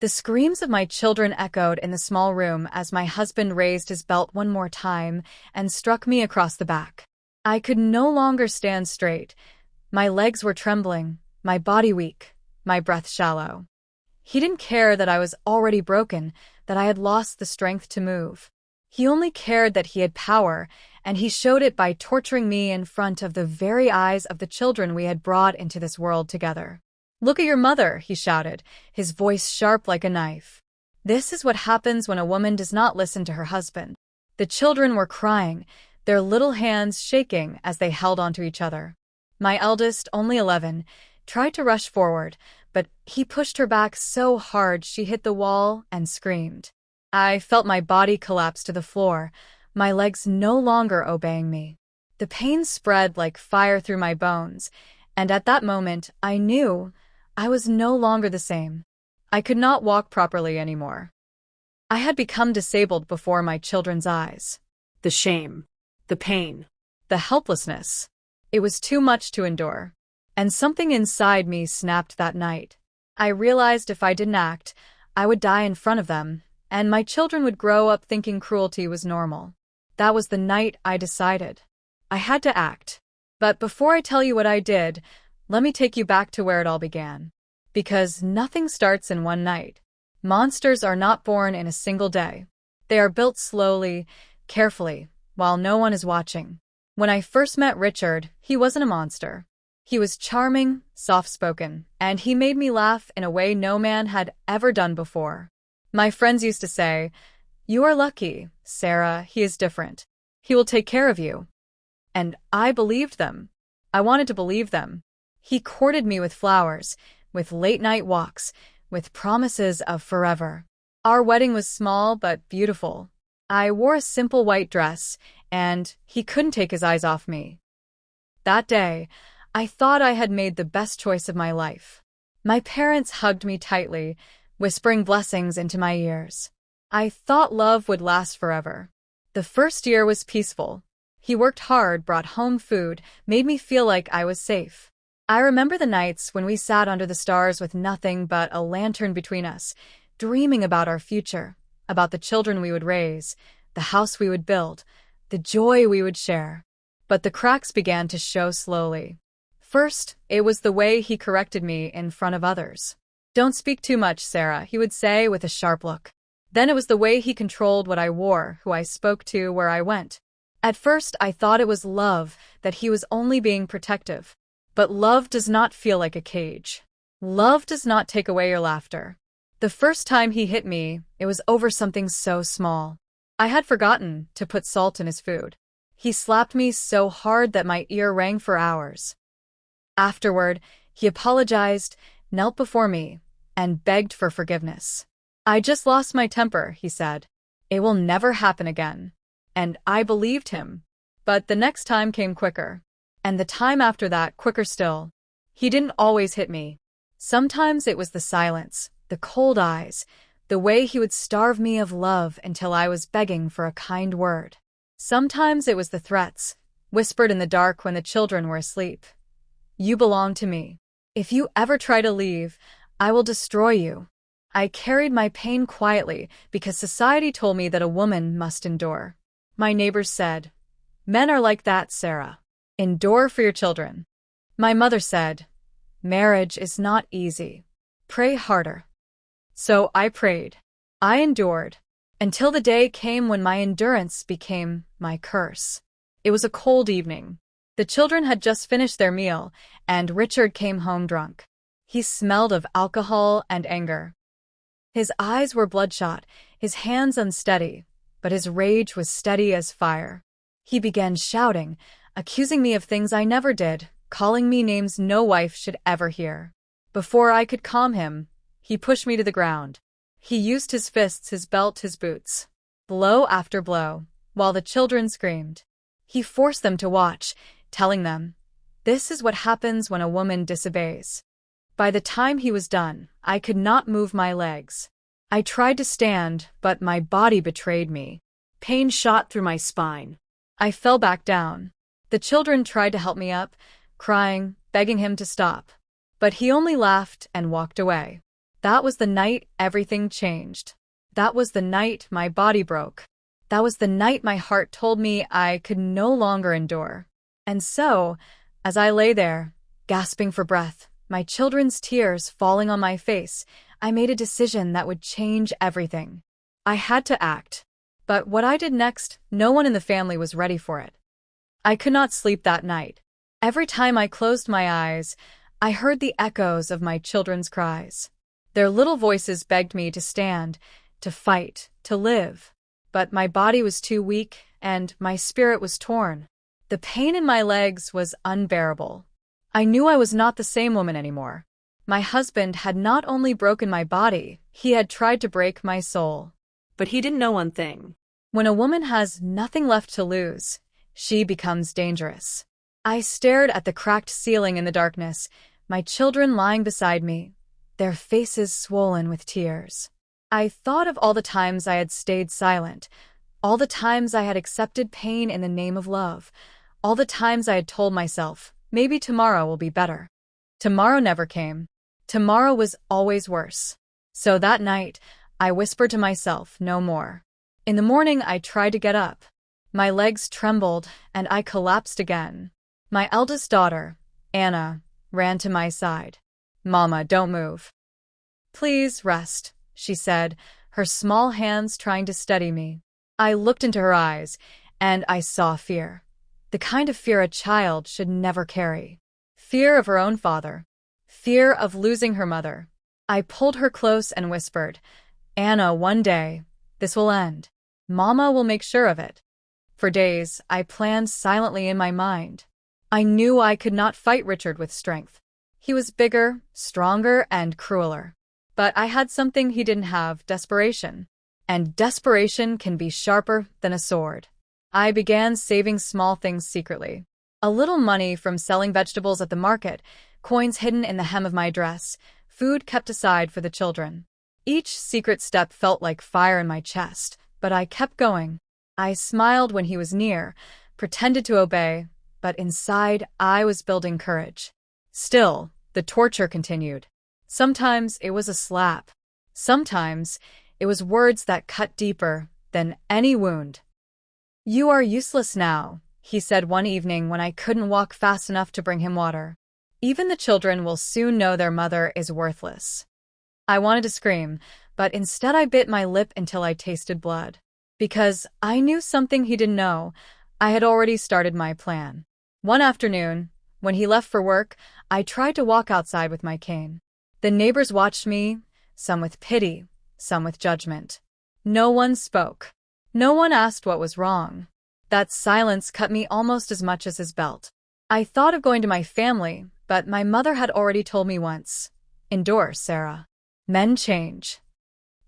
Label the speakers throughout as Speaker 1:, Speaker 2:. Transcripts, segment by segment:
Speaker 1: The screams of my children echoed in the small room as my husband raised his belt one more time and struck me across the back. I could no longer stand straight. My legs were trembling, my body weak, my breath shallow. He didn't care that I was already broken, that I had lost the strength to move. He only cared that he had power, and he showed it by torturing me in front of the very eyes of the children we had brought into this world together. "Look at your mother," he shouted, his voice sharp like a knife. This is what happens when a woman does not listen to her husband. The children were crying, their little hands shaking as they held onto each other. My eldest, only 11, tried to rush forward, but he pushed her back so hard she hit the wall and screamed. I felt my body collapse to the floor, my legs no longer obeying me. The pain spread like fire through my bones, and at that moment I knew I was no longer the same. I could not walk properly anymore. I had become disabled before my children's eyes.
Speaker 2: The shame, the pain,
Speaker 1: the helplessness. It was too much to endure. And something inside me snapped that night. I realized if I didn't act, I would die in front of them, and my children would grow up thinking cruelty was normal. That was the night I decided. I had to act. But before I tell you what I did, let me take you back to where it all began. Because nothing starts in one night. Monsters are not born in a single day. They are built slowly, carefully, while no one is watching. When I first met Richard, he wasn't a monster. He was charming, soft-spoken, and he made me laugh in a way no man had ever done before. My friends used to say, "You are lucky, Sarah, he is different. He will take care of you." And I believed them. I wanted to believe them. He courted me with flowers, with late-night walks, with promises of forever. Our wedding was small but beautiful. I wore a simple white dress, and he couldn't take his eyes off me. That day, I thought I had made the best choice of my life. My parents hugged me tightly, whispering blessings into my ears. I thought love would last forever. The first year was peaceful. He worked hard, brought home food, made me feel like I was safe. I remember the nights when we sat under the stars with nothing but a lantern between us, dreaming about our future, about the children we would raise, the house we would build, the joy we would share. But the cracks began to show slowly. First, it was the way he corrected me in front of others. "Don't speak too much, Sarah," he would say with a sharp look. Then it was the way he controlled what I wore, who I spoke to, where I went. At first, I thought it was love, that he was only being protective. But love does not feel like a cage. Love does not take away your laughter. The first time he hit me, it was over something so small. I had forgotten to put salt in his food. He slapped me so hard that my ear rang for hours. Afterward, he apologized, knelt before me, and begged for forgiveness. "I just lost my temper," he said. "It will never happen again." And I believed him. But the next time came quicker. And the time after that, quicker still. He didn't always hit me. Sometimes it was the silence, the cold eyes, the way he would starve me of love until I was begging for a kind word. Sometimes it was the threats, whispered in the dark when the children were asleep. "You belong to me. If you ever try to leave, I will destroy you." I carried my pain quietly because society told me that a woman must endure. My neighbors said, "Men are like that, Sarah. Endure for your children." My mother said, "Marriage is not easy. Pray harder." So I prayed. I endured. Until the day came when my endurance became my curse. It was a cold evening. The children had just finished their meal, and Richard came home drunk. He smelled of alcohol and anger. His eyes were bloodshot, his hands unsteady, but his rage was steady as fire. He began shouting, accusing me of things I never did, calling me names no wife should ever hear. Before I could calm him, he pushed me to the ground. He used his fists, his belt, his boots. Blow after blow, while the children screamed. He forced them to watch, telling them, "This is what happens when a woman disobeys." By the time he was done, I could not move my legs. I tried to stand, but my body betrayed me. Pain shot through my spine. I fell back down. The children tried to help me up, crying, begging him to stop. But he only laughed and walked away. That was the night everything changed. That was the night my body broke. That was the night my heart told me I could no longer endure. And so, as I lay there, gasping for breath, my children's tears falling on my face, I made a decision that would change everything. I had to act. But what I did next, no one in the family was ready for it. I could not sleep that night. Every time I closed my eyes, I heard the echoes of my children's cries. Their little voices begged me to stand, to fight, to live. But my body was too weak, and my spirit was torn. The pain in my legs was unbearable. I knew I was not the same woman anymore. My husband had not only broken my body, he had tried to break my soul.
Speaker 2: But he didn't know one thing.
Speaker 1: When a woman has nothing left to lose, she becomes dangerous. I stared at the cracked ceiling in the darkness, my children lying beside me, their faces swollen with tears. I thought of all the times I had stayed silent, all the times I had accepted pain in the name of love, all the times I had told myself, maybe tomorrow will be better. Tomorrow never came. Tomorrow was always worse. So that night, I whispered to myself, no more. In the morning, I tried to get up. My legs trembled, and I collapsed again. My eldest daughter, Anna, ran to my side. "Mama, don't move. Please rest," she said, her small hands trying to steady me. I looked into her eyes, and I saw fear. The kind of fear a child should never carry. Fear of her own father. Fear of losing her mother. I pulled her close and whispered, "Anna, one day, this will end. Mama will make sure of it." For days, I planned silently in my mind. I knew I could not fight Richard with strength. He was bigger, stronger, and crueler. But I had something he didn't have, desperation. And desperation can be sharper than a sword. I began saving small things secretly. A little money from selling vegetables at the market, coins hidden in the hem of my dress, food kept aside for the children. Each secret step felt like fire in my chest, but I kept going. I smiled when he was near, pretended to obey, but inside I was building courage. Still, the torture continued. Sometimes it was a slap. Sometimes it was words that cut deeper than any wound. "You are useless now," he said one evening when I couldn't walk fast enough to bring him water. "Even the children will soon know their mother is worthless." I wanted to scream, but instead I bit my lip until I tasted blood. Because I knew something he didn't know, I had already started my plan. One afternoon, when he left for work, I tried to walk outside with my cane. The neighbors watched me, some with pity, some with judgment. No one spoke. No one asked what was wrong. That silence cut me almost as much as his belt. I thought of going to my family, but my mother had already told me once, "Endure, Sarah. Men change."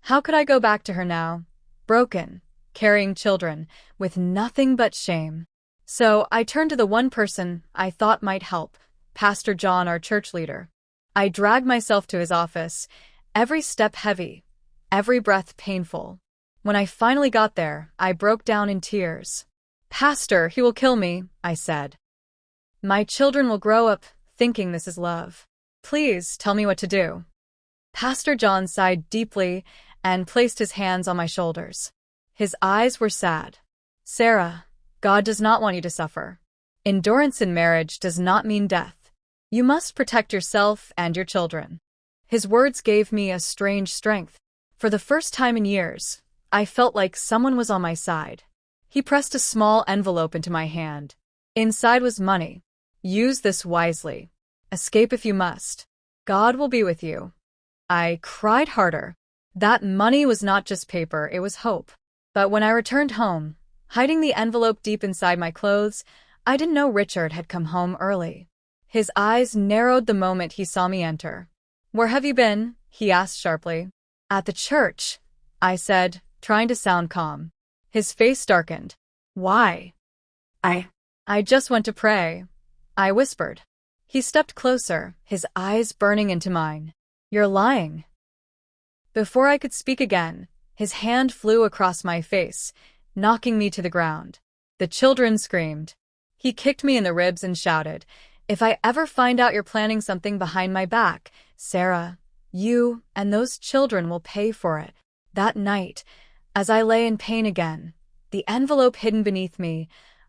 Speaker 1: How could I go back to her now? Broken, carrying children, with nothing but shame. So I turned to the one person I thought might help, Pastor John, our church leader. I dragged myself to his office, every step heavy, every breath painful. When I finally got there, I broke down in tears. "Pastor, he will kill me," I said. "My children will grow up thinking this is love. Please tell me what to do." Pastor John sighed deeply and placed his hands on my shoulders. His eyes were sad. "Sarah, God does not want you to suffer. Endurance in marriage does not mean death. You must protect yourself and your children." His words gave me a strange strength. For the first time in years, I felt like someone was on my side. He pressed a small envelope into my hand. Inside was money. "Use this wisely. Escape if you must. God will be with you." I cried harder. That money was not just paper, it was hope. But when I returned home, hiding the envelope deep inside my clothes, I didn't know Richard had come home early. His eyes narrowed the moment he saw me enter. "Where have you been?" he asked sharply. "At the church," I said, trying to sound calm. His face darkened. "Why?" I just went to pray," I whispered. He stepped closer, his eyes burning into mine. "You're lying." Before I could speak again, his hand flew across my face, knocking me to the ground. The children screamed. He kicked me in the ribs and shouted, "If I ever find out you're planning something behind my back, Sarah, You and those children will pay for it. That night, as I lay in pain again, the envelope hidden beneath me,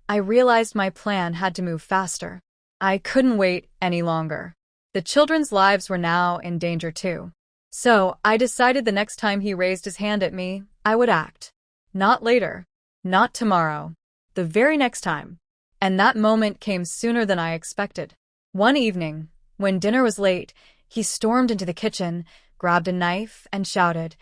Speaker 1: I realized my plan had to move faster. I couldn't wait any longer. The children's lives were now in danger too. So I decided the next time he raised his hand at me, I would act. Not later. Not tomorrow. The very next time. And that moment came sooner than I expected. One evening, when dinner was late, he stormed into the kitchen, grabbed a knife, and shouted,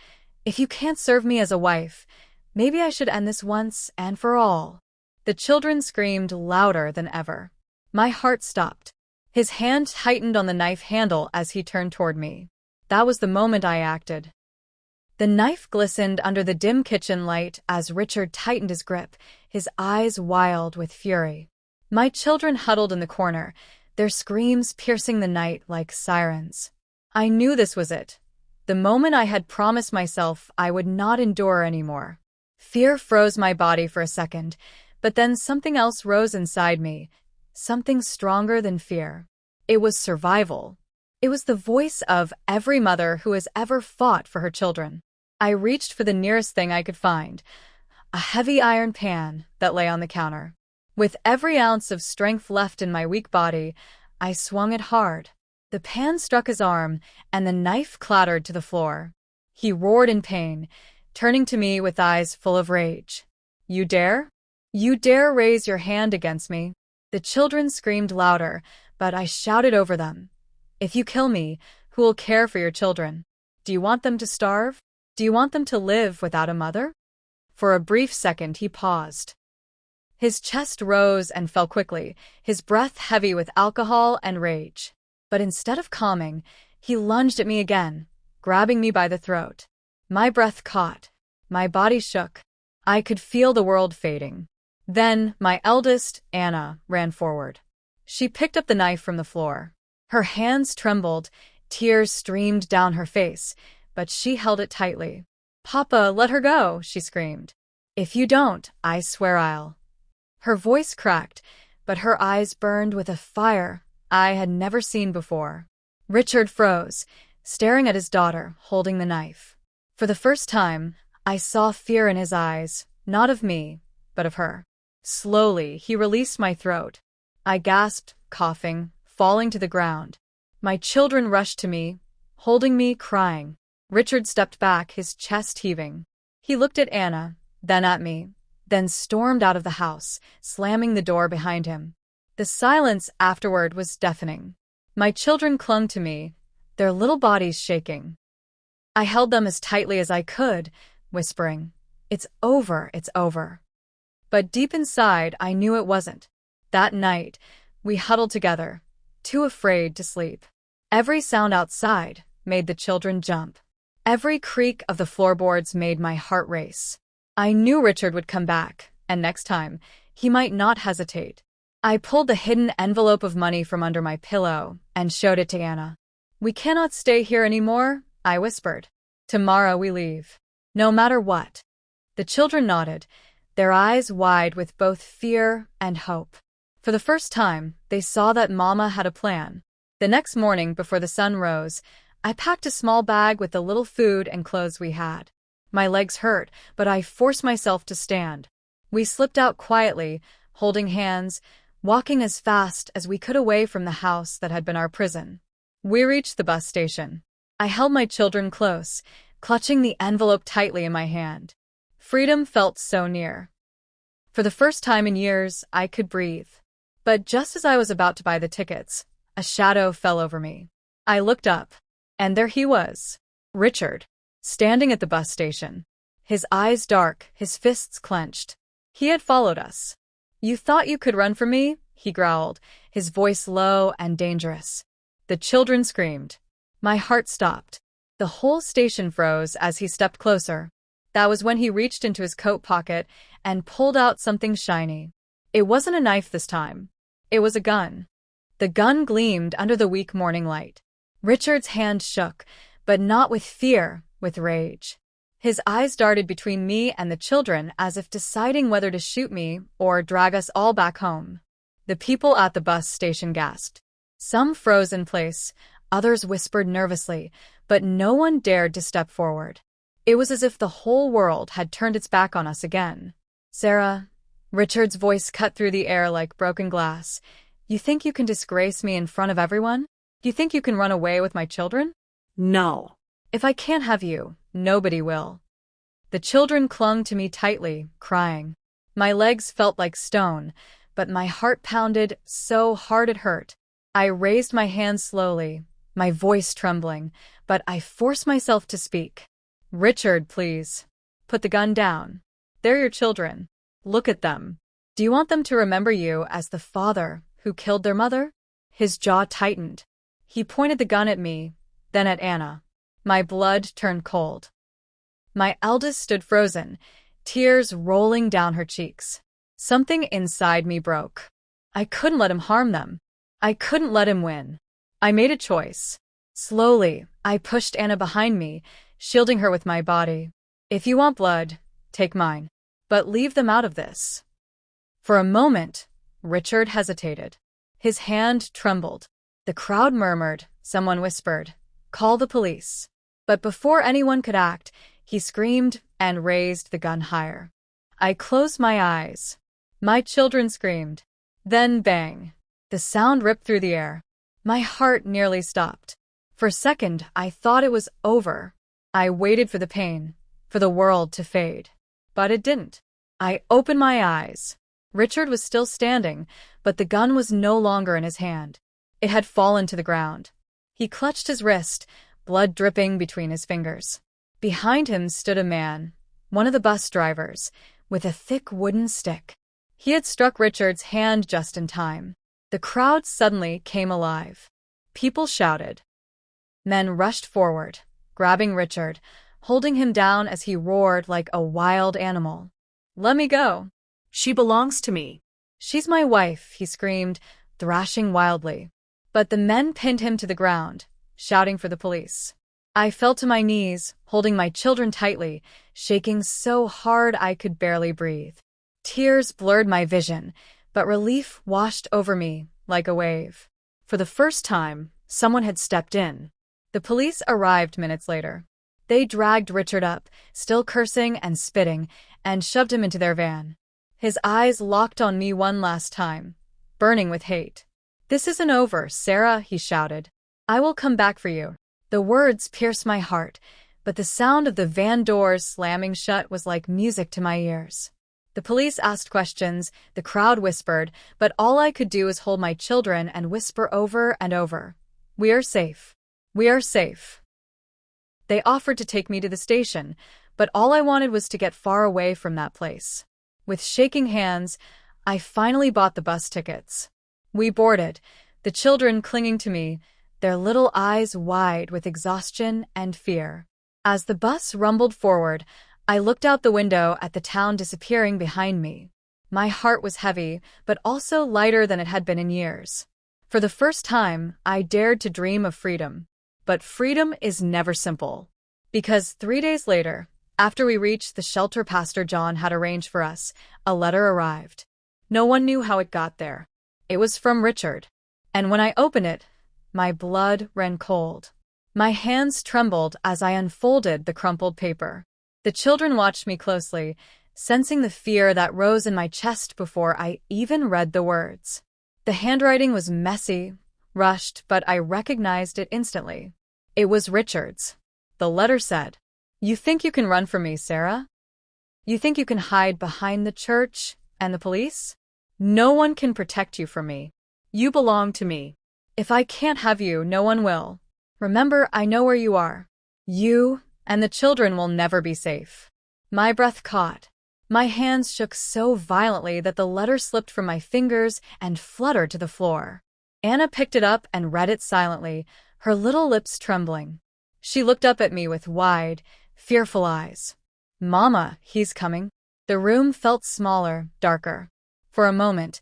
Speaker 1: "If you can't serve me as a wife, maybe I should end this once and for all." The children screamed louder than ever. My heart stopped. His hand tightened on the knife handle as he turned toward me. That was the moment I acted. The knife glistened under the dim kitchen light as Richard tightened his grip, his eyes wild with fury. My children huddled in the corner, their screams piercing the night like sirens. I knew this was it. The moment I had promised myself I would not endure anymore. Fear froze my body for a second, but then something else rose inside me, something stronger than fear. It was survival. It was the voice of every mother who has ever fought for her children. I reached for the nearest thing I could find, a heavy iron pan that lay on the counter. With every ounce of strength left in my weak body, I swung it hard. The pan struck his arm, and the knife clattered to the floor. He roared in pain, turning to me with eyes full of rage. "You dare? You dare raise your hand against me?" The children screamed louder, but I shouted over them. "If you kill me, who will care for your children? Do you want them to starve? Do you want them to live without a mother?" For a brief second he paused. His chest rose and fell quickly, his breath heavy with alcohol and rage. But instead of calming, he lunged at me again, grabbing me by the throat. My breath caught. My body shook. I could feel the world fading. Then my eldest, Anna, ran forward. She picked up the knife from the floor. Her hands trembled, tears streamed down her face, but she held it tightly. "Papa, let her go," she screamed. "If you don't, I swear I'll." Her voice cracked, but her eyes burned with a fire I had never seen before. Richard froze, staring at his daughter, holding the knife. For the first time, I saw fear in his eyes, not of me, but of her. Slowly, he released my throat. I gasped, coughing, falling to the ground. My children rushed to me, holding me, crying. Richard stepped back, his chest heaving. He looked at Anna, then at me, then stormed out of the house, slamming the door behind him. The silence afterward was deafening. My children clung to me, their little bodies shaking. I held them as tightly as I could, whispering, "It's over, it's over." But deep inside, I knew it wasn't. That night, we huddled together, too afraid to sleep. Every sound outside made the children jump. Every creak of the floorboards made my heart race. I knew Richard would come back, and next time, he might not hesitate. I pulled the hidden envelope of money from under my pillow and showed it to Anna. "We cannot stay here anymore," I whispered. "Tomorrow we leave. No matter what." The children nodded, their eyes wide with both fear and hope. For the first time, they saw that Mama had a plan. The next morning, before the sun rose, I packed a small bag with the little food and clothes we had. My legs hurt, but I forced myself to stand. We slipped out quietly, holding hands, walking as fast as we could away from the house that had been our prison. We reached the bus station. I held my children close, clutching the envelope tightly in my hand. Freedom felt so near. For the first time in years, I could breathe. But just as I was about to buy the tickets, a shadow fell over me. I looked up, and there he was, Richard, standing at the bus station. His eyes dark, his fists clenched. He had followed us. "You thought you could run from me?" he growled, his voice low and dangerous. The children screamed. My heart stopped. The whole station froze as he stepped closer. That was when he reached into his coat pocket and pulled out something shiny. It wasn't a knife this time. It was a gun. The gun gleamed under the weak morning light. Richard's hand shook, but not with fear, with rage. His eyes darted between me and the children as if deciding whether to shoot me or drag us all back home. The people at the bus station gasped. Some froze in place, others whispered nervously, but no one dared to step forward. It was as if the whole world had turned its back on us again. "Sarah," Richard's voice cut through the air like broken glass. "You think you can disgrace me in front of everyone? You think you can run away with my children?
Speaker 2: No.
Speaker 1: If I can't have you, nobody will." The children clung to me tightly, crying. My legs felt like stone, but my heart pounded so hard it hurt. I raised my hands slowly, my voice trembling, but I forced myself to speak. "Richard, please. Put the gun down. They're your children. Look at them. Do you want them to remember you as the father who killed their mother?" His jaw tightened. He pointed the gun at me, then at Anna. My blood turned cold. My eldest stood frozen, tears rolling down her cheeks. Something inside me broke. I couldn't let him harm them. I couldn't let him win. I made a choice. Slowly, I pushed Anna behind me, shielding her with my body. "If you want blood, take mine. But leave them out of this." For a moment, Richard hesitated. His hand trembled. The crowd murmured, someone whispered, "Call the police." But before anyone could act, he screamed and raised the gun higher. I closed my eyes. My children screamed. Then bang. The sound ripped through the air. My heart nearly stopped. For a second, I thought it was over. I waited for the pain, for the world to fade. But it didn't. I opened my eyes. Richard was still standing, but the gun was no longer in his hand. It had fallen to the ground. He clutched his wrist, blood dripping between his fingers. Behind him stood a man, one of the bus drivers, with a thick wooden stick. He had struck Richard's hand just in time. The crowd suddenly came alive. People shouted. Men rushed forward, grabbing Richard, holding him down as he roared like a wild animal. "Let me go.
Speaker 2: She belongs to me."
Speaker 1: She's my wife," he screamed, thrashing wildly. But the men pinned him to the ground, shouting for the police. I fell to my knees, holding my children tightly, shaking so hard I could barely breathe. Tears blurred my vision, but relief washed over me like a wave. For the first time, someone had stepped in. The police arrived minutes later. They dragged Richard up, still cursing and spitting, and shoved him into their van. His eyes locked on me one last time, burning with hate. "This isn't over, Sarah," he shouted. "I will come back for you." The words pierced my heart, but the sound of the van doors slamming shut was like music to my ears. The police asked questions, the crowd whispered, but all I could do was hold my children and whisper over and over, "We are safe. We are safe." They offered to take me to the station, but all I wanted was to get far away from that place. With shaking hands, I finally bought the bus tickets. We boarded, the children clinging to me, their little eyes wide with exhaustion and fear. As the bus rumbled forward, I looked out the window at the town disappearing behind me. My heart was heavy, but also lighter than it had been in years. For the first time, I dared to dream of freedom. But freedom is never simple. Because 3 days later, after we reached the shelter Pastor John had arranged for us, a letter arrived. No one knew how it got there. It was from Richard. And when I opened it, my blood ran cold. My hands trembled as I unfolded the crumpled paper. The children watched me closely, sensing the fear that rose in my chest before I even read the words. The handwriting was messy, rushed, but I recognized it instantly. It was Richard's. The letter said, "You think you can run from me, Sarah? You think you can hide behind the church and the police? No one can protect you from me. You belong to me. If I can't have you, no one will. Remember, I know where you are. You and the children will never be safe." My breath caught. My hands shook so violently that the letter slipped from my fingers and fluttered to the floor. Anna picked it up and read it silently, her little lips trembling. She looked up at me with wide, fearful eyes. "Mama, he's coming." The room felt smaller, darker. For a moment,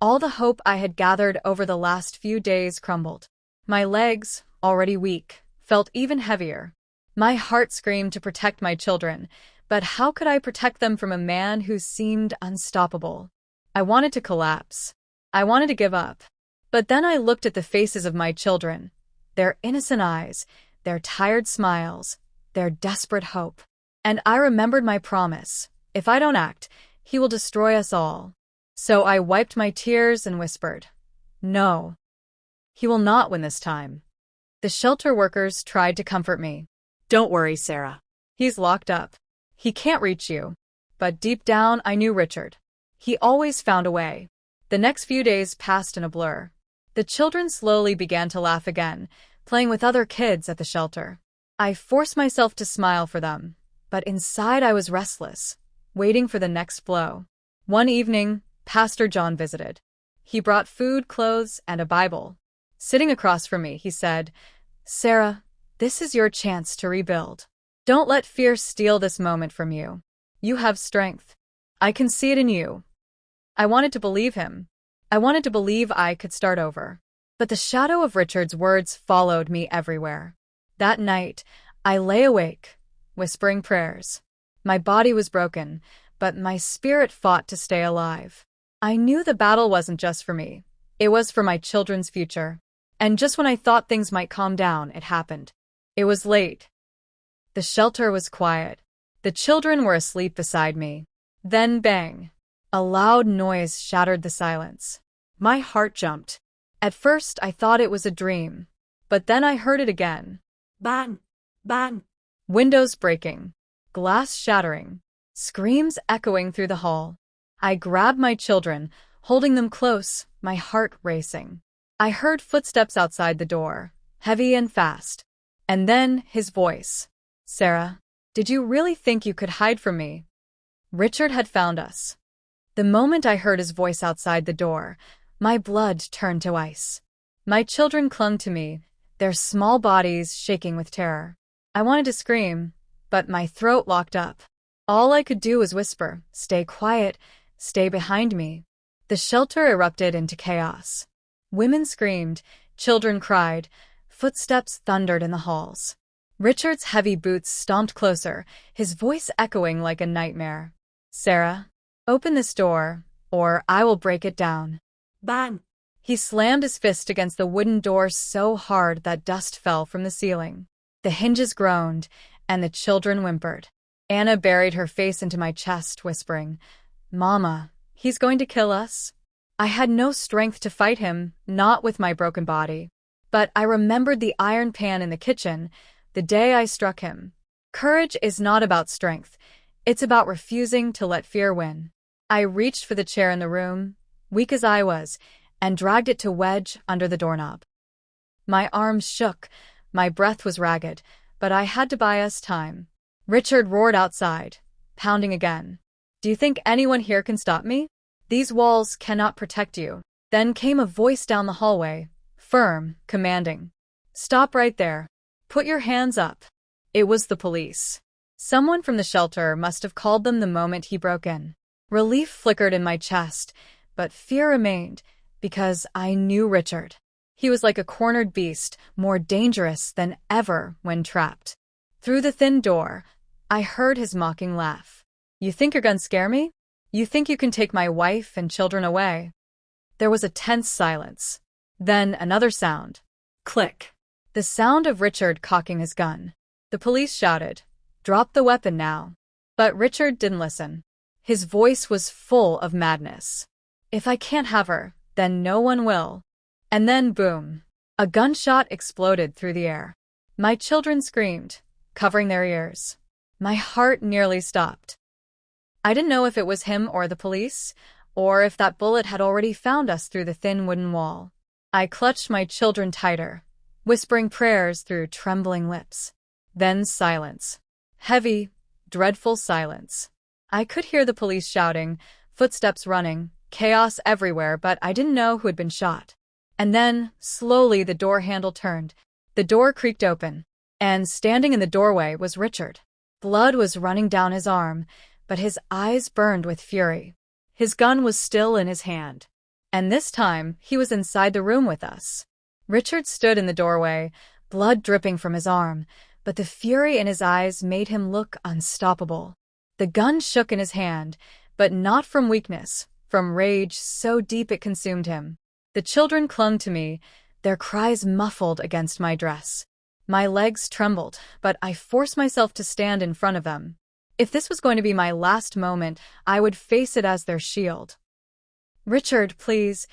Speaker 1: all the hope I had gathered over the last few days crumbled. My legs, already weak, felt even heavier. My heart screamed to protect my children, but how could I protect them from a man who seemed unstoppable? I wanted to collapse. I wanted to give up. But then I looked at the faces of my children, their innocent eyes, their tired smiles, their desperate hope. And I remembered my promise. If I don't act, he will destroy us all. So I wiped my tears and whispered, "No, he will not win this time." The shelter workers tried to comfort me.
Speaker 2: Don't worry, Sarah.
Speaker 1: "He's locked up. He can't reach you." But deep down, I knew Richard. He always found a way. The next few days passed in a blur. The children slowly began to laugh again, playing with other kids at the shelter. I forced myself to smile for them, but inside I was restless, waiting for the next blow. One evening, Pastor John visited. He brought food, clothes, and a Bible. Sitting across from me, he said, "Sarah, this is your chance to rebuild. Don't let fear steal this moment from you. You have strength. I can see it in you." I wanted to believe him. I wanted to believe I could start over. But the shadow of Richard's words followed me everywhere. That night, I lay awake, whispering prayers. My body was broken, but my spirit fought to stay alive. I knew the battle wasn't just for me. It was for my children's future. And just when I thought things might calm down, it happened. It was late. The shelter was quiet. The children were asleep beside me. Then bang! A loud noise shattered the silence. My heart jumped. At first, I thought it was a dream. But then I heard it again.
Speaker 2: Bang! Bang!
Speaker 1: Windows breaking. Glass shattering. Screams echoing through the hall. I grabbed my children, holding them close, my heart racing. I heard footsteps outside the door, heavy and fast. And then his voice. "Sarah, did you really think you could hide from me?" Richard had found us. The moment I heard his voice outside the door, my blood turned to ice. My children clung to me, their small bodies shaking with terror. I wanted to scream, but my throat locked up. All I could do was whisper, "Stay quiet, stay behind me." The shelter erupted into chaos. Women screamed, children cried, footsteps thundered in the halls. Richard's heavy boots stomped closer, his voice echoing like a nightmare. "Sarah, open this door, or I will break it down."
Speaker 2: Bang!
Speaker 1: He slammed his fist against the wooden door so hard that dust fell from the ceiling. The hinges groaned, and the children whimpered. Anna buried her face into my chest, whispering, "Mama, he's going to kill us." I had no strength to fight him, not with my broken body. But I remembered the iron pan in the kitchen, the day I struck him. Courage is not about strength. It's about refusing to let fear win. I reached for the chair in the room, weak as I was, and dragged it to wedge under the doorknob. My arms shook, my breath was ragged, but I had to buy us time. Richard roared outside, pounding again. "Do you think anyone here can stop me? These walls cannot protect you." Then came a voice down the hallway, firm, commanding. "Stop right there. Put your hands up." It was the police. Someone from the shelter must have called them the moment he broke in. Relief flickered in my chest, but fear remained, because I knew Richard. He was like a cornered beast, more dangerous than ever when trapped. Through the thin door, I heard his mocking laugh. "You think you're gonna scare me? You think you can take my wife and children away?" There was a tense silence. Then another sound.
Speaker 2: Click.
Speaker 1: The sound of Richard cocking his gun. The police shouted, "Drop the weapon now." But Richard didn't listen. His voice was full of madness. "If I can't have her, then no one will." And then boom. A gunshot exploded through the air. My children screamed, covering their ears. My heart nearly stopped. I didn't know if it was him or the police, or if that bullet had already found us through the thin wooden wall. I clutched my children tighter, whispering prayers through trembling lips. Then silence. Heavy, dreadful silence. I could hear the police shouting, footsteps running, chaos everywhere, but I didn't know who had been shot. And then, slowly, the door handle turned. The door creaked open, and standing in the doorway was Richard. Blood was running down his arm, but his eyes burned with fury. His gun was still in his hand. And this time, he was inside the room with us. Richard stood in the doorway, blood dripping from his arm, but the fury in his eyes made him look unstoppable. The gun shook in his hand, but not from weakness, from rage so deep it consumed him. The children clung to me, their cries muffled against my dress. My legs trembled, but I forced myself to stand in front of them. If this was going to be my last moment, I would face it as their shield. "Richard, please,"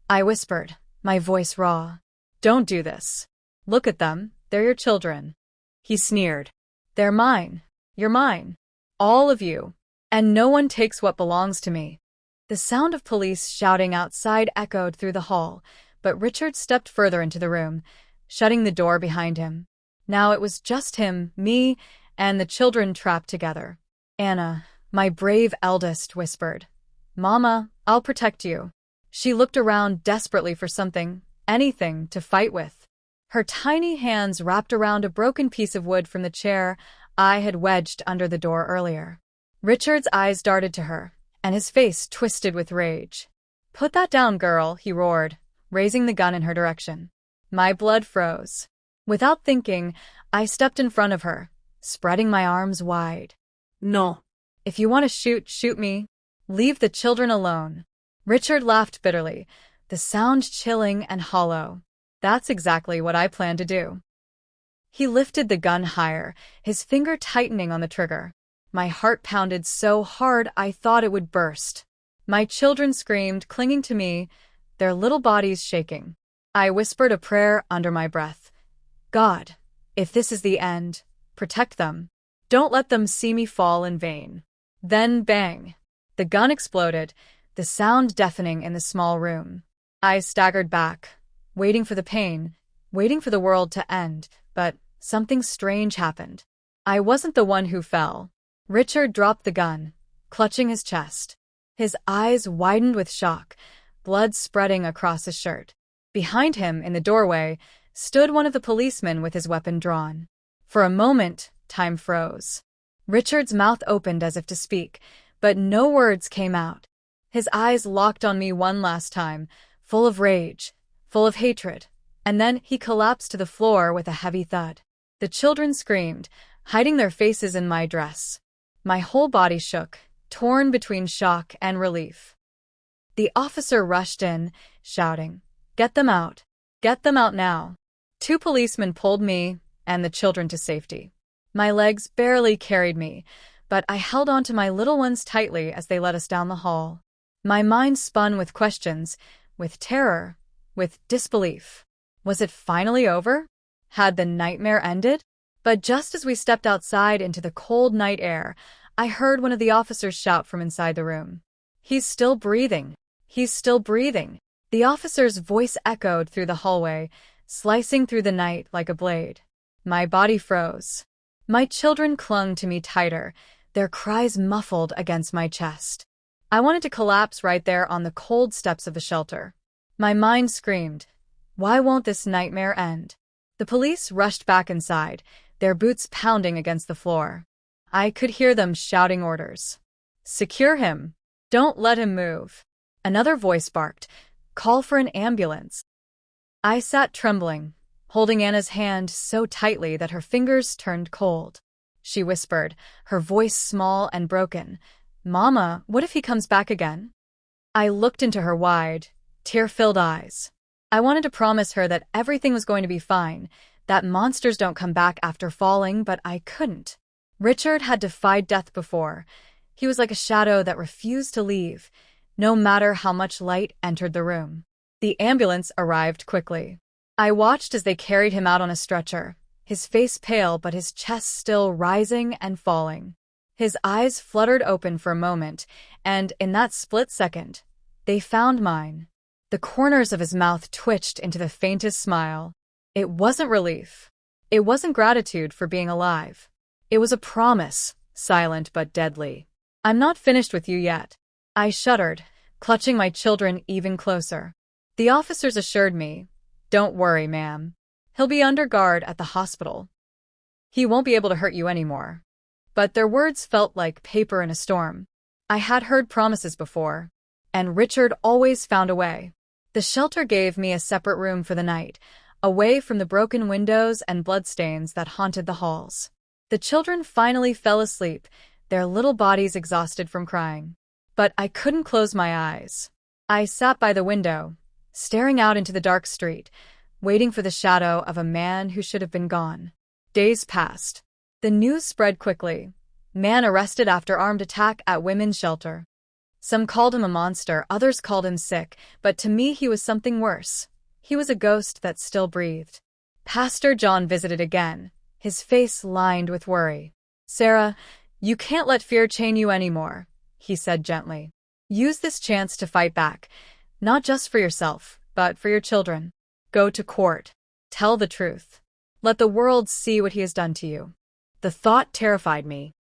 Speaker 1: I whispered, my voice raw. "Don't do this. Look at them, they're your children." He sneered. "They're mine. You're mine. All of you. And no one takes what belongs to me." The sound of police shouting outside echoed through the hall, but Richard stepped further into the room, shutting the door behind him. Now it was just him, me, and the children trapped together. "Anna, my brave eldest," whispered. "Mama, I'll protect you." She looked around desperately for something, anything, to fight with. Her tiny hands wrapped around a broken piece of wood from the chair I had wedged under the door earlier. Richard's eyes darted to her, and his face twisted with rage. "Put that down, girl," he roared, raising the gun in her direction. My blood froze. Without thinking, I stepped in front of her, spreading my arms wide.
Speaker 2: No.
Speaker 1: "If you want to shoot, shoot me. Leave the children alone." Richard laughed bitterly, the sound chilling and hollow. "That's exactly what I plan to do." He lifted the gun higher, his finger tightening on the trigger. My heart pounded so hard I thought it would burst. My children screamed, clinging to me, their little bodies shaking. I whispered a prayer under my breath. "God, if this is the end, protect them. Don't let them see me fall in vain." Then bang! The gun exploded, the sound deafening in the small room. I staggered back, waiting for the pain, waiting for the world to end, but something strange happened. I wasn't the one who fell. Richard dropped the gun, clutching his chest. His eyes widened with shock, blood spreading across his shirt. Behind him, in the doorway, stood one of the policemen with his weapon drawn. For a moment, time froze. Richard's mouth opened as if to speak, but no words came out. His eyes locked on me one last time, full of rage, full of hatred, and then he collapsed to the floor with a heavy thud. The children screamed, hiding their faces in my dress. My whole body shook, torn between shock and relief. The officer rushed in, shouting, "Get them out! Get them out now!" Two policemen pulled me and the children to safety. My legs barely carried me, but I held on to my little ones tightly as they led us down the hall. My mind spun with questions, with terror, with disbelief. Was it finally over? Had the nightmare ended? But just as we stepped outside into the cold night air, I heard one of the officers shout from inside the room. "He's still breathing! He's still breathing!" The officer's voice echoed through the hallway, slicing through the night like a blade. My body froze. My children clung to me tighter, their cries muffled against my chest. I wanted to collapse right there on the cold steps of the shelter. My mind screamed, "Why won't this nightmare end?" The police rushed back inside, their boots pounding against the floor. I could hear them shouting orders. "Secure him! Don't let him move!" Another voice barked, "Call for an ambulance!" I sat trembling, holding Anna's hand so tightly that her fingers turned cold. She whispered, her voice small and broken, "Mama, what if he comes back again?" I looked into her wide, tear-filled eyes. I wanted to promise her that everything was going to be fine, that monsters don't come back after falling, but I couldn't. Richard had defied death before. He was like a shadow that refused to leave, no matter how much light entered the room. The ambulance arrived quickly. I watched as they carried him out on a stretcher, his face pale but his chest still rising and falling. His eyes fluttered open for a moment, and in that split second, they found mine. The corners of his mouth twitched into the faintest smile. It wasn't relief. It wasn't gratitude for being alive. It was a promise, silent but deadly. "I'm not finished with you yet." I shuddered, clutching my children even closer. The officers assured me, "Don't worry, ma'am. He'll be under guard at the hospital. He won't be able to hurt you anymore." But their words felt like paper in a storm. I had heard promises before, and Richard always found a way. The shelter gave me a separate room for the night, away from the broken windows and bloodstains that haunted the halls. The children finally fell asleep, their little bodies exhausted from crying. But I couldn't close my eyes. I sat by the window, staring out into the dark street, waiting for the shadow of a man who should have been gone. Days passed. The news spread quickly. Man arrested after armed attack at women's shelter. Some called him a monster, others called him sick, but to me he was something worse. He was a ghost that still breathed. Pastor John visited again, his face lined with worry. "Sarah, you can't let fear chain you anymore," he said gently. "Use this chance to fight back, not just for yourself, but for your children. Go to court. Tell the truth. Let the world see what he has done to you." The thought terrified me.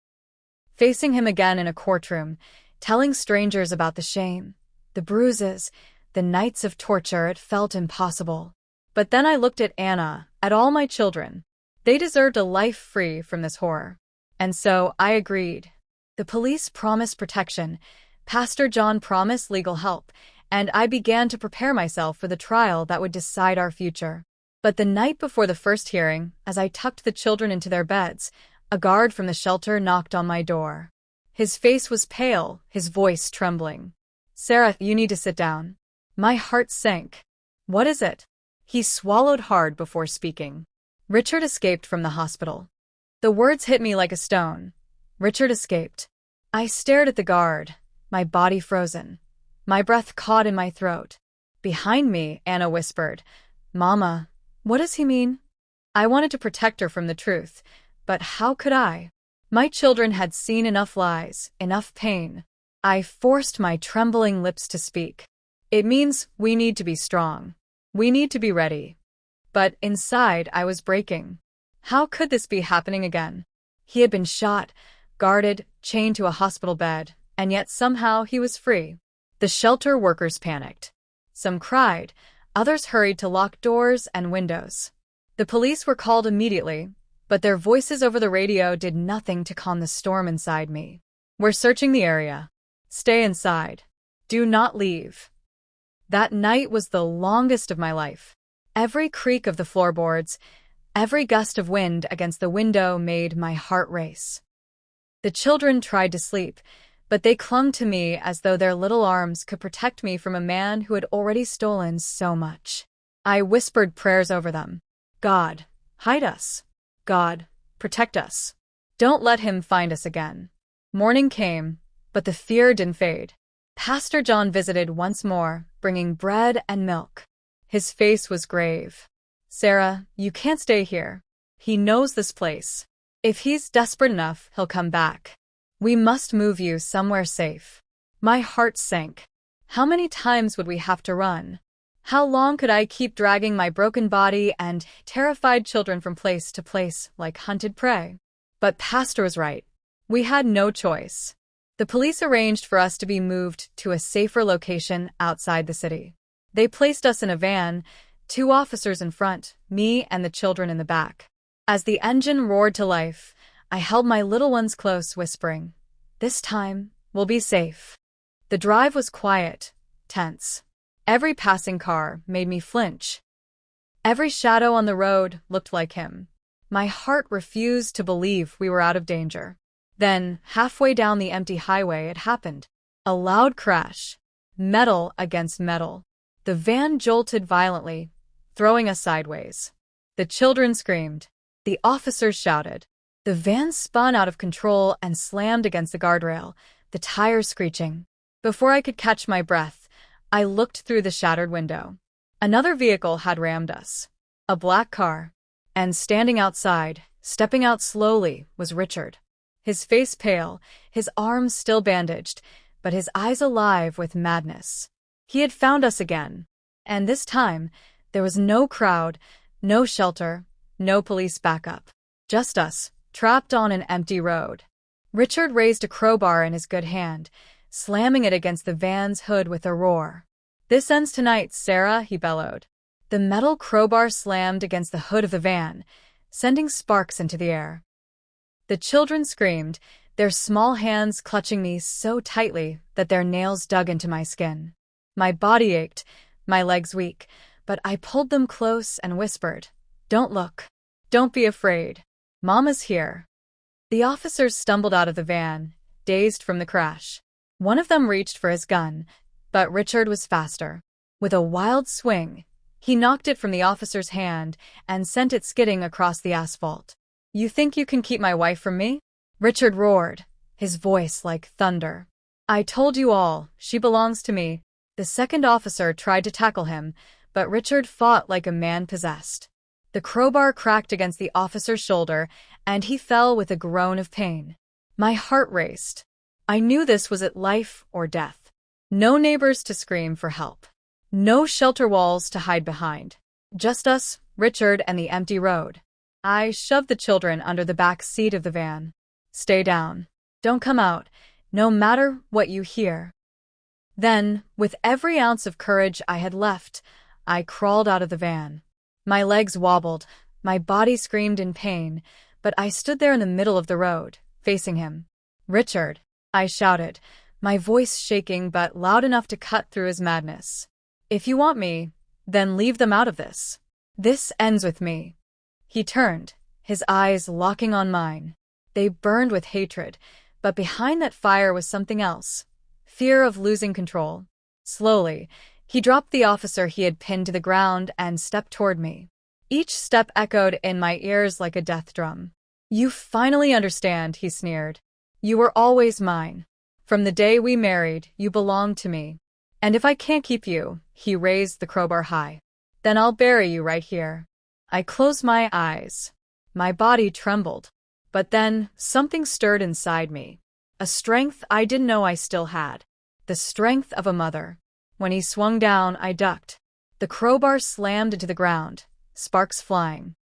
Speaker 1: Facing him again in a courtroom, telling strangers about the shame, the bruises, the nights of torture, it felt impossible. But then I looked at Anna, at all my children. They deserved a life free from this horror. And so I agreed. The police promised protection, Pastor John promised legal help, and I began to prepare myself for the trial that would decide our future. But the night before the first hearing, as I tucked the children into their beds, a guard from the shelter knocked on my door. His face was pale, his voice trembling. "Sarah, you need to sit down." My heart sank. "What is it?" He swallowed hard before speaking. "Richard escaped from the hospital." The words hit me like a stone. Richard escaped. I stared at the guard, my body frozen, my breath caught in my throat. Behind me, Anna whispered, "Mama, what does he mean?" I wanted to protect her from the truth, but how could I? My children had seen enough lies, enough pain. I forced my trembling lips to speak. "It means we need to be strong. We need to be ready." But inside, I was breaking. How could this be happening again? He had been shot, guarded, chained to a hospital bed, and yet somehow he was free. The shelter workers panicked. Some cried, others hurried to lock doors and windows. The police were called immediately, but their voices over the radio did nothing to calm the storm inside me. "We're searching the area. Stay inside. Do not leave." That night was the longest of my life. Every creak of the floorboards, every gust of wind against the window made my heart race. The children tried to sleep, but they clung to me as though their little arms could protect me from a man who had already stolen so much. I whispered prayers over them. "God, hide us. God, protect us. Don't let him find us again." Morning came, but the fear didn't fade. Pastor John visited once more, bringing bread and milk. His face was grave. "Sarah, you can't stay here. He knows this place. If he's desperate enough, he'll come back. We must move you somewhere safe." My heart sank. How many times would we have to run? How long could I keep dragging my broken body and terrified children from place to place like hunted prey? But Pastor was right. We had no choice. The police arranged for us to be moved to a safer location outside the city. They placed us in a van, 2 officers in front, me and the children in the back. As the engine roared to life, I held my little ones close, whispering, "This time, we'll be safe." The drive was quiet, tense. Every passing car made me flinch. Every shadow on the road looked like him. My heart refused to believe we were out of danger. Then, halfway down the empty highway, it happened. A loud crash. Metal against metal. The van jolted violently, throwing us sideways. The children screamed. The officers shouted. The van spun out of control and slammed against the guardrail, the tires screeching. Before I could catch my breath, I looked through the shattered window. Another vehicle had rammed us. A black car. And standing outside, stepping out slowly, was Richard. His face pale, his arms still bandaged, but his eyes alive with madness. He had found us again. And this time, there was no crowd, no shelter, no police backup. Just us, trapped on an empty road. Richard raised a crowbar in his good hand, slamming it against the van's hood with a roar. "This ends tonight, Sarah," he bellowed. The metal crowbar slammed against the hood of the van, sending sparks into the air. The children screamed, their small hands clutching me so tightly that their nails dug into my skin. My body ached, my legs weak, but I pulled them close and whispered, "Don't look. Don't be afraid. Mama's here." The officers stumbled out of the van, dazed from the crash. One of them reached for his gun, but Richard was faster. With a wild swing, He knocked it from the officer's hand and sent it skidding across the asphalt. "You think you can keep my wife from me?" Richard roared, his voice like thunder. "I told you all, she belongs to me." The second officer tried to tackle him, but Richard fought like a man possessed. The crowbar cracked against the officer's shoulder, and he fell with a groan of pain. My heart raced. I knew this was at life or death. No neighbors to scream for help. No shelter walls to hide behind. Just us, Richard, and the empty road. I shoved the children under the back seat of the van. "Stay down. Don't come out, no matter what you hear." Then, with every ounce of courage I had left, I crawled out of the van. My legs wobbled, my body screamed in pain, but I stood there in the middle of the road, facing him. "Richard," I shouted, my voice shaking but loud enough to cut through his madness. "If you want me, then leave them out of this. This ends with me." He turned, his eyes locking on mine. They burned with hatred, but behind that fire was something else. Fear of losing control. Slowly, he dropped the officer he had pinned to the ground and stepped toward me. Each step echoed in my ears like a death drum. "You finally understand," he sneered. "You were always mine. From the day we married, you belonged to me. And if I can't keep you," he raised the crowbar high, "then I'll bury you right here." I closed my eyes. My body trembled. But then, something stirred inside me. A strength I didn't know I still had. The strength of a mother. When he swung down, I ducked. The crowbar slammed into the ground, sparks flying.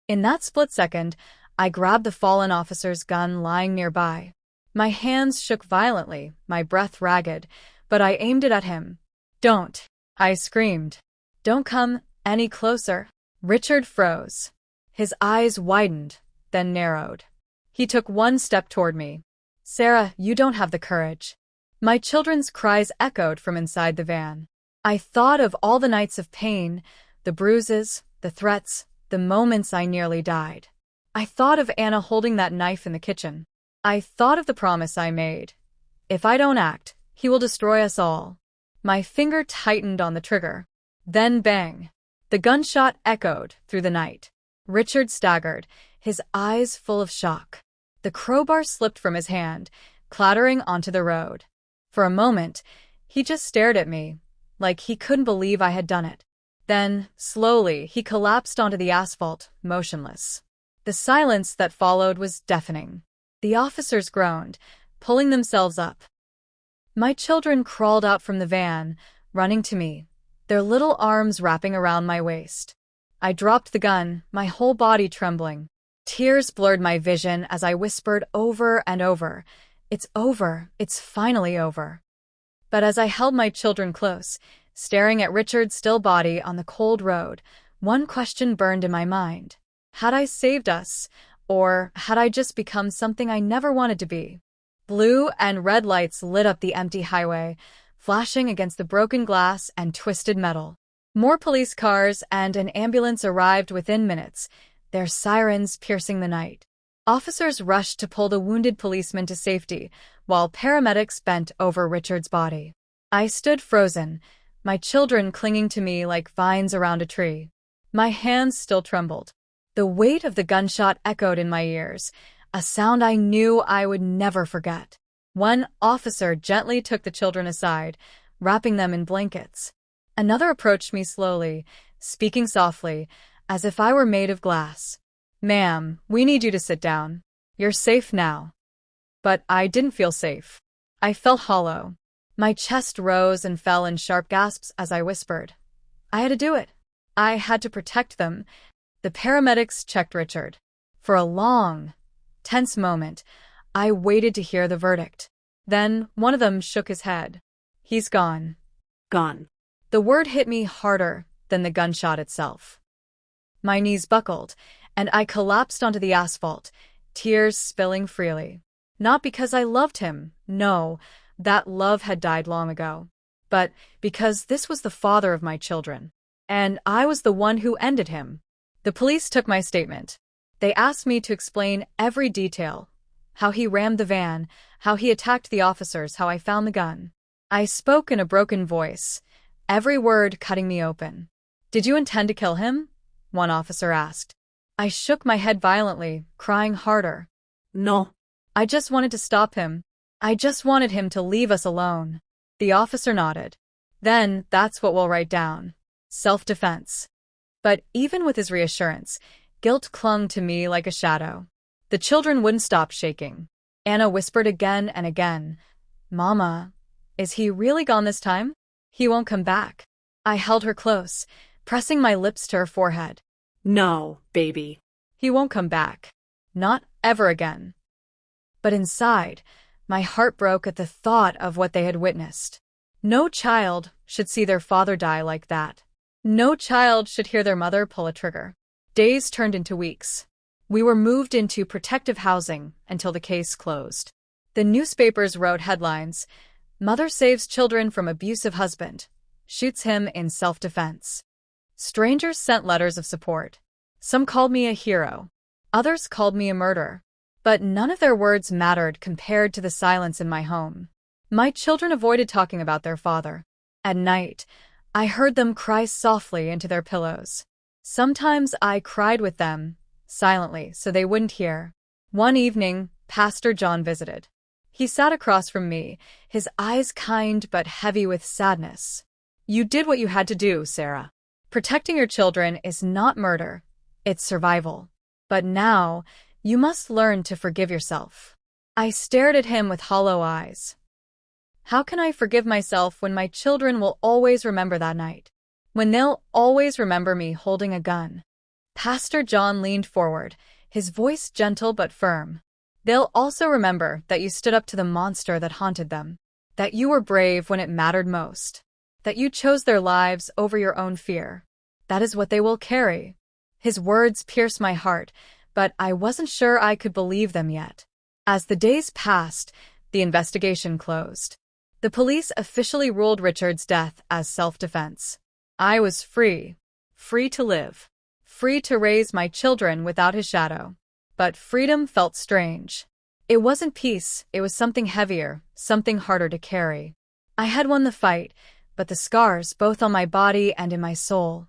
Speaker 1: In that split second, I grabbed the fallen officer's gun lying nearby. My hands shook violently, my breath ragged, but I aimed it at him. "Don't!" I screamed. "Don't come any closer." Richard froze. His eyes widened, then narrowed. He took one step toward me. "Sarah, you don't have the courage." My children's cries echoed from inside the van. I thought of all the nights of pain, the bruises, the threats, the moments I nearly died. I thought of Anna holding that knife in the kitchen. I thought of the promise I made. If I don't act, he will destroy us all. My finger tightened on the trigger. Then bang! The gunshot echoed through the night. Richard staggered, his eyes full of shock. The crowbar slipped from his hand, clattering onto the road. For a moment, he just stared at me, like he couldn't believe I had done it. Then, slowly, he collapsed onto the asphalt, motionless. The silence that followed was deafening. The officers groaned, pulling themselves up. My children crawled out from the van, running to me, their little arms wrapping around my waist. I dropped the gun, my whole body trembling. Tears blurred my vision as I whispered over and over, "It's over, it's finally over." But as I held my children close, staring at Richard's still body on the cold road, one question burned in my mind. Had I saved us, or had I just become something I never wanted to be? Blue and red lights lit up the empty highway, flashing against the broken glass and twisted metal. More police cars and an ambulance arrived within minutes, their sirens piercing the night. Officers rushed to pull the wounded policeman to safety, while paramedics bent over Richard's body. I stood frozen, my children clinging to me like vines around a tree. My hands still trembled. The weight of the gunshot echoed in my ears, a sound I knew I would never forget. One officer gently took the children aside, wrapping them in blankets. Another approached me slowly, speaking softly, as if I were made of glass. "Ma'am, we need you to sit down. You're safe now." But I didn't feel safe. I felt hollow. My chest rose and fell in sharp gasps as I whispered. I had to do it. I had to protect them. The paramedics checked Richard. For a long, tense moment, I waited to hear the verdict. Then one of them shook his head. "He's gone."
Speaker 2: Gone.
Speaker 1: The word hit me harder than the gunshot itself. My knees buckled, and I collapsed onto the asphalt, tears spilling freely. Not because I loved him, no, that love had died long ago, but because this was the father of my children, and I was the one who ended him. The police took my statement. They asked me to explain every detail, how he rammed the van, how he attacked the officers, how I found the gun. I spoke in a broken voice, every word cutting me open. Did you intend to kill him? One officer asked. I shook my head violently, crying harder.
Speaker 2: No.
Speaker 1: I just wanted to stop him. I just wanted him to leave us alone. The officer nodded. Then that's what we'll write down. Self-defense. But even with his reassurance, guilt clung to me like a shadow. The children wouldn't stop shaking. Anna whispered again and again, Mama, is he really gone this time? He won't come back. I held her close, pressing my lips to her forehead.
Speaker 2: No, baby.
Speaker 1: He won't come back. Not ever again. But inside, my heart broke at the thought of what they had witnessed. No child should see their father die like that. No child should hear their mother pull a trigger. Days turned into weeks. We were moved into protective housing until the case closed. The newspapers wrote headlines, Mother saves children from abusive husband, shoots him in self-defense. Strangers sent letters of support. Some called me a hero. Others called me a murderer. But none of their words mattered compared to the silence in my home. My children avoided talking about their father. At night, I heard them cry softly into their pillows. Sometimes I cried with them, silently, so they wouldn't hear. One evening, Pastor John visited. He sat across from me, his eyes kind but heavy with sadness. You did what you had to do, Sarah. Protecting your children is not murder, it's survival. But now, you must learn to forgive yourself. I stared at him with hollow eyes. How can I forgive myself when my children will always remember that night? When they'll always remember me holding a gun? Pastor John leaned forward, his voice gentle but firm. They'll also remember that you stood up to the monster that haunted them, that you were brave when it mattered most, that you chose their lives over your own fear. That is what they will carry. His words pierced my heart, but I wasn't sure I could believe them yet. As the days passed, the investigation closed. The police officially ruled Richard's death as self-defense. I was free. Free to live. Free to raise my children without his shadow. But freedom felt strange. It wasn't peace, it was something heavier, something harder to carry. I had won the fight, but the scars, both on my body and in my soul,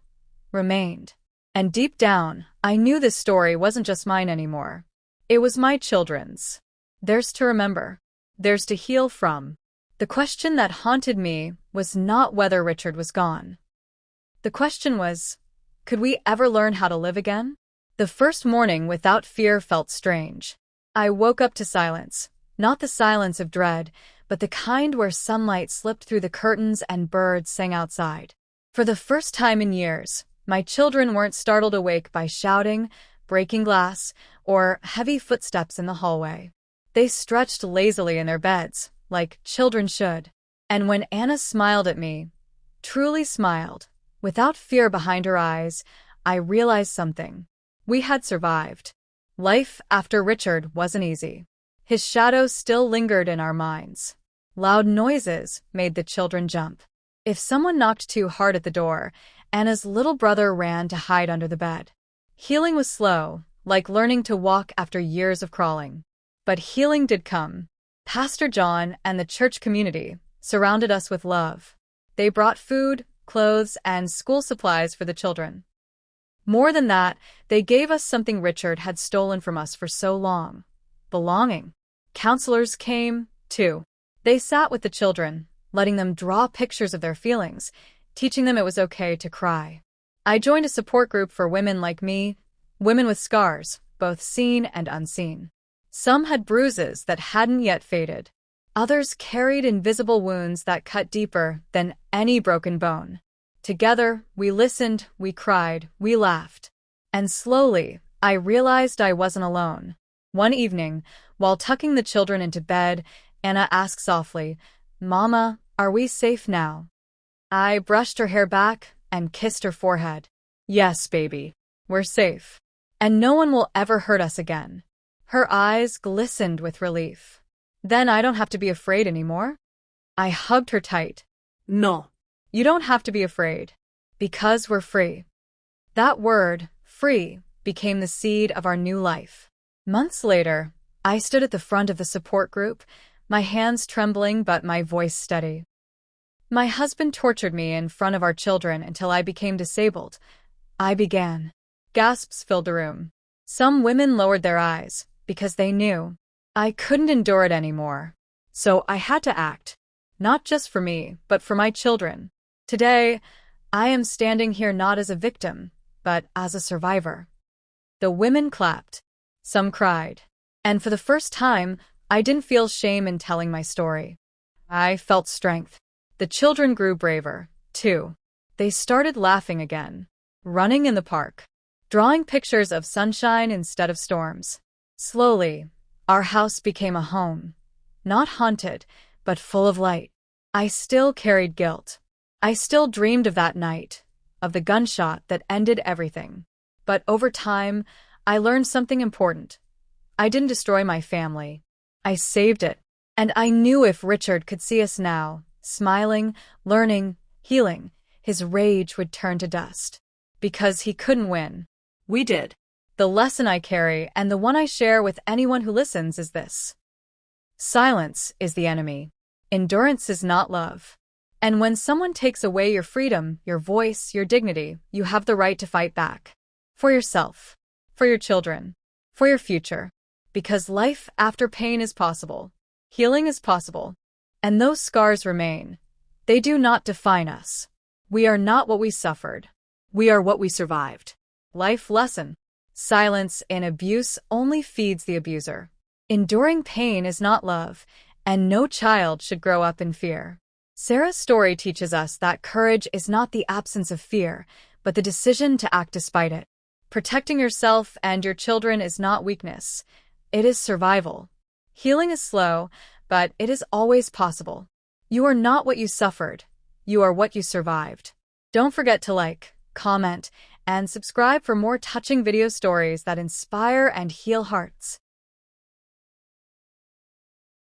Speaker 1: remained. And deep down, I knew this story wasn't just mine anymore. It was my children's. Theirs to remember. Theirs to heal from. The question that haunted me was not whether Richard was gone. The question was, could we ever learn how to live again? The first morning without fear felt strange. I woke up to silence, not the silence of dread, but the kind where sunlight slipped through the curtains and birds sang outside. For the first time in years, my children weren't startled awake by shouting, breaking glass, or heavy footsteps in the hallway. They stretched lazily in their beds, like children should. And when Anna smiled at me, truly smiled, without fear behind her eyes, I realized something. We had survived. Life after Richard wasn't easy. His shadow still lingered in our minds. Loud noises made the children jump. If someone knocked too hard at the door, Anna's little brother ran to hide under the bed. Healing was slow, like learning to walk after years of crawling. But healing did come. Pastor John and the church community surrounded us with love. They brought food, clothes, and school supplies for the children. More than that, they gave us something Richard had stolen from us for so long: belonging. Counselors came, too. They sat with the children, letting them draw pictures of their feelings, teaching them it was okay to cry. I joined a support group for women like me, women with scars, both seen and unseen. Some had bruises that hadn't yet faded. Others carried invisible wounds that cut deeper than any broken bone. Together, we listened, we cried, we laughed. And slowly, I realized I wasn't alone. One evening, while tucking the children into bed, Anna asked softly, "Mama, are we safe now?" I brushed her hair back and kissed her forehead. "Yes, baby, we're safe. And no one will ever hurt us again." Her eyes glistened with relief. "Then I don't have to be afraid anymore?" I hugged her tight.
Speaker 2: No.
Speaker 1: You don't have to be afraid. Because we're free. That word, free, became the seed of our new life. Months later, I stood at the front of the support group, my hands trembling but my voice steady. My husband tortured me in front of our children until I became disabled. I began. Gasps filled the room. Some women lowered their eyes because they knew I couldn't endure it anymore. So I had to act. Not just for me, but for my children. Today, I am standing here not as a victim, but as a survivor. The women clapped. Some cried. And for the first time, I didn't feel shame in telling my story. I felt strength. The children grew braver, too. They started laughing again, running in the park, drawing pictures of sunshine instead of storms. Slowly, our house became a home. Not haunted, but full of light. I still carried guilt. I still dreamed of that night, of the gunshot that ended everything. But over time, I learned something important. I didn't destroy my family. I saved it. And I knew if Richard could see us now, smiling, learning, healing, his rage would turn to dust. Because he couldn't win.
Speaker 2: We did.
Speaker 1: The lesson I carry and the one I share with anyone who listens is this. Silence is the enemy. Endurance is not love. And when someone takes away your freedom, your voice, your dignity, you have the right to fight back. For yourself. For your children. For your future. Because life after pain is possible. Healing is possible. And those scars remain. They do not define us. We are not what we suffered.
Speaker 2: We are what we survived.
Speaker 1: Life lesson. Silence in abuse only feeds the abuser. Enduring pain is not love, and no child should grow up in fear. Sarah's story teaches us that courage is not the absence of fear, but the decision to act despite it. Protecting yourself and your children is not weakness. It is survival. Healing is slow, but it is always possible. You are not what you suffered. You are what you survived. Don't forget to like, comment, and subscribe for more touching video stories that inspire and heal hearts.